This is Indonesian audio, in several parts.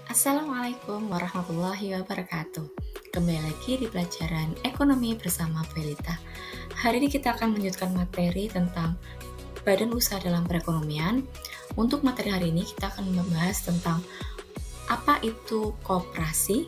Assalamualaikum warahmatullahi wabarakatuh. Kembali lagi di pelajaran ekonomi bersama Felita. Hari ini kita akan melanjutkan materi tentang badan usaha dalam perekonomian. Untuk materi hari ini kita akan membahas tentang apa itu koperasi,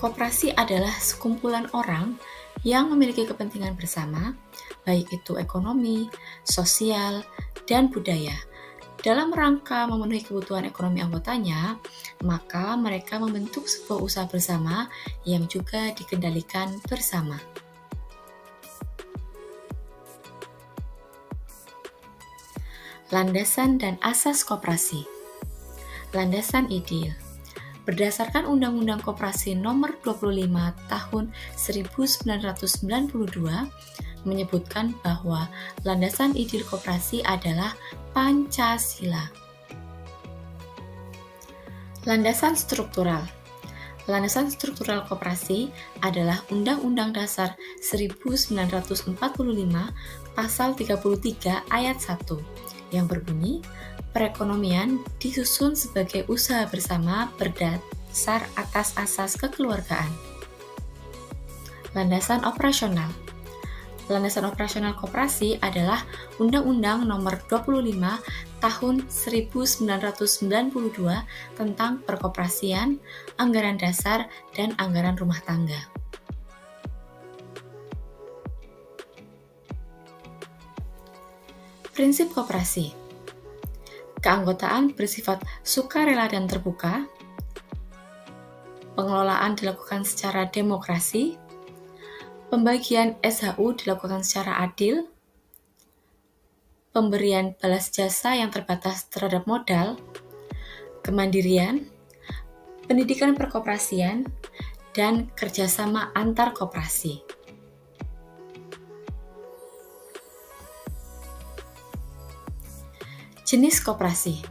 koperasi adalah sekumpulan orang yang memiliki kepentingan bersama, baik itu ekonomi, sosial, dan budaya. Dalam rangka memenuhi kebutuhan ekonomi anggotanya, maka mereka membentuk sebuah usaha bersama yang juga dikendalikan bersama. Landasan dan asas koperasi. Landasan ideal. Berdasarkan Undang-Undang Koperasi Nomor 25 Tahun 1992 menyebutkan bahwa landasan ideal koperasi adalah Pancasila. Landasan struktural. Landasan struktural koperasi adalah Undang-Undang Dasar 1945 Pasal 33 Ayat 1 yang berbunyi, perekonomian disusun sebagai usaha bersama berdasar atas asas kekeluargaan. Landasan operasional. Landasan operasional koperasi adalah Undang-Undang Nomor 25 Tahun 1992 tentang perkoperasian, anggaran dasar, dan anggaran rumah tangga. Prinsip koperasi. Keanggotaan bersifat sukarela dan terbuka. Pengelolaan dilakukan secara demokrasi. Pembagian SHU dilakukan secara adil. Pemberian balas jasa yang terbatas terhadap modal. Kemandirian. Pendidikan perkoperasian. Dan kerjasama antar koperasi. Jenis koperasi.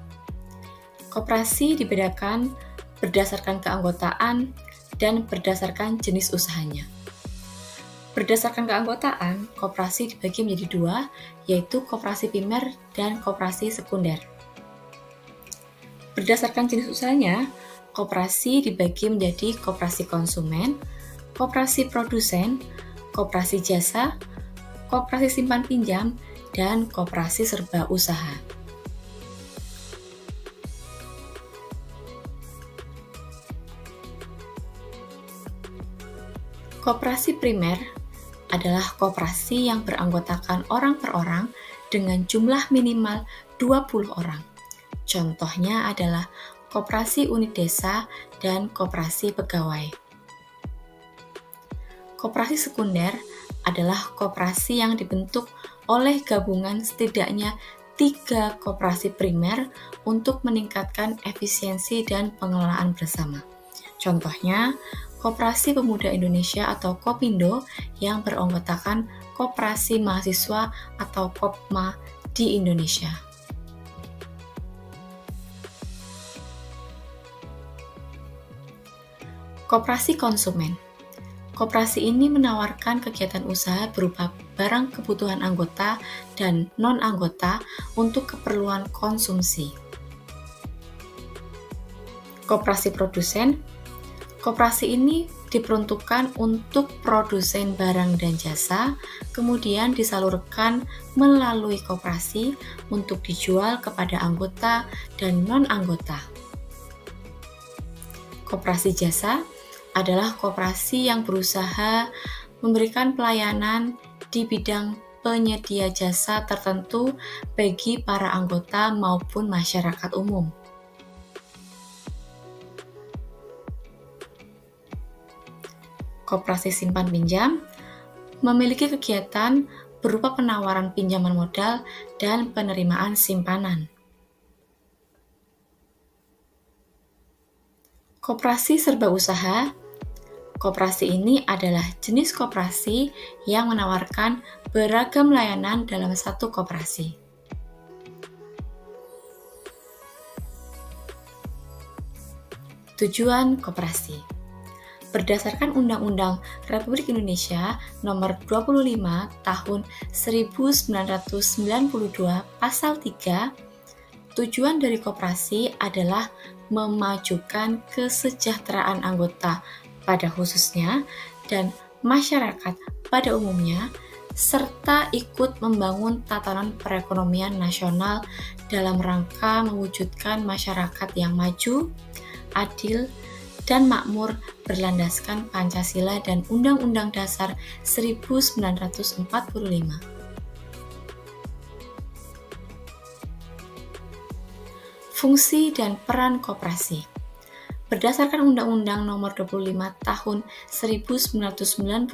Koperasi dibedakan berdasarkan keanggotaan dan berdasarkan jenis usahanya. Berdasarkan keanggotaan, koperasi dibagi menjadi dua, yaitu koperasi primer dan koperasi sekunder. Berdasarkan jenis usahanya, koperasi dibagi menjadi koperasi konsumen, koperasi produsen, koperasi jasa, koperasi simpan pinjam, dan koperasi serba usaha. Koperasi primer adalah koperasi yang beranggotakan orang per orang dengan jumlah minimal 20 orang. Contohnya adalah koperasi unit desa dan koperasi pegawai. Koperasi sekunder adalah koperasi yang dibentuk oleh gabungan setidaknya 3 koperasi primer untuk meningkatkan efisiensi dan pengelolaan bersama. Contohnya, Koperasi Pemuda Indonesia atau Kopindo yang beranggotakan Koperasi Mahasiswa atau Kopma di Indonesia. Koperasi konsumen. Koperasi ini menawarkan kegiatan usaha berupa barang kebutuhan anggota dan non-anggota untuk keperluan konsumsi. Koperasi produsen. Koperasi ini diperuntukkan untuk produsen barang dan jasa, kemudian disalurkan melalui koperasi untuk dijual kepada anggota dan non-anggota. Koperasi jasa adalah koperasi yang berusaha memberikan pelayanan di bidang penyedia jasa tertentu bagi para anggota maupun masyarakat umum. Koperasi simpan pinjam memiliki kegiatan berupa penawaran pinjaman modal dan penerimaan simpanan. Koperasi serba usaha. Koperasi ini adalah jenis koperasi yang menawarkan beragam layanan dalam satu koperasi. Tujuan koperasi. Berdasarkan Undang-Undang Republik Indonesia Nomor 25 Tahun 1992 Pasal 3, tujuan dari koperasi adalah memajukan kesejahteraan anggota pada khususnya dan masyarakat pada umumnya, serta ikut membangun tatanan perekonomian nasional dalam rangka mewujudkan masyarakat yang maju, adil, dan makmur berlandaskan Pancasila dan Undang-Undang Dasar 1945. Fungsi dan peran koperasi. Berdasarkan Undang-Undang Nomor 25 Tahun 1992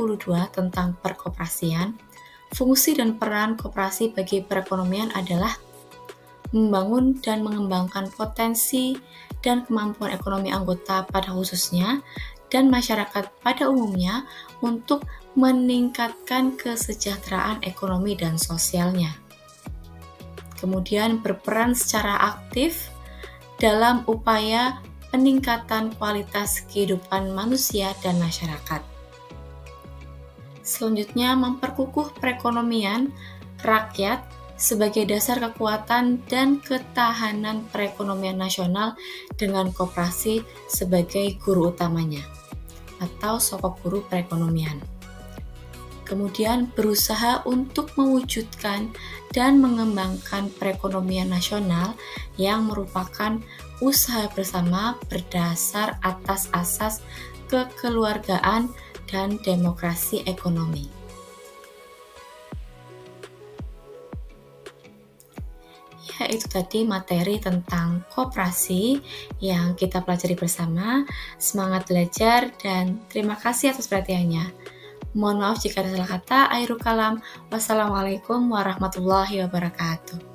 tentang Perkoperasian, fungsi dan peran koperasi bagi perekonomian adalah membangun dan mengembangkan potensi dan kemampuan ekonomi anggota pada khususnya dan masyarakat pada umumnya untuk meningkatkan kesejahteraan ekonomi dan sosialnya. Kemudian berperan secara aktif dalam upaya peningkatan kualitas kehidupan manusia dan masyarakat. Selanjutnya, memperkukuh perekonomian rakyat sebagai dasar kekuatan dan ketahanan perekonomian nasional dengan koperasi sebagai guru utamanya atau sokok guru perekonomian. Kemudian berusaha untuk mewujudkan dan mengembangkan perekonomian nasional yang merupakan usaha bersama berdasar atas asas kekeluargaan dan demokrasi ekonomi. Ya, itu tadi materi tentang koperasi yang kita pelajari bersama. Semangat belajar dan terima kasih atas perhatiannya. Mohon maaf jika ada salah kata. Akhirul kalam. Wassalamualaikum warahmatullahi wabarakatuh.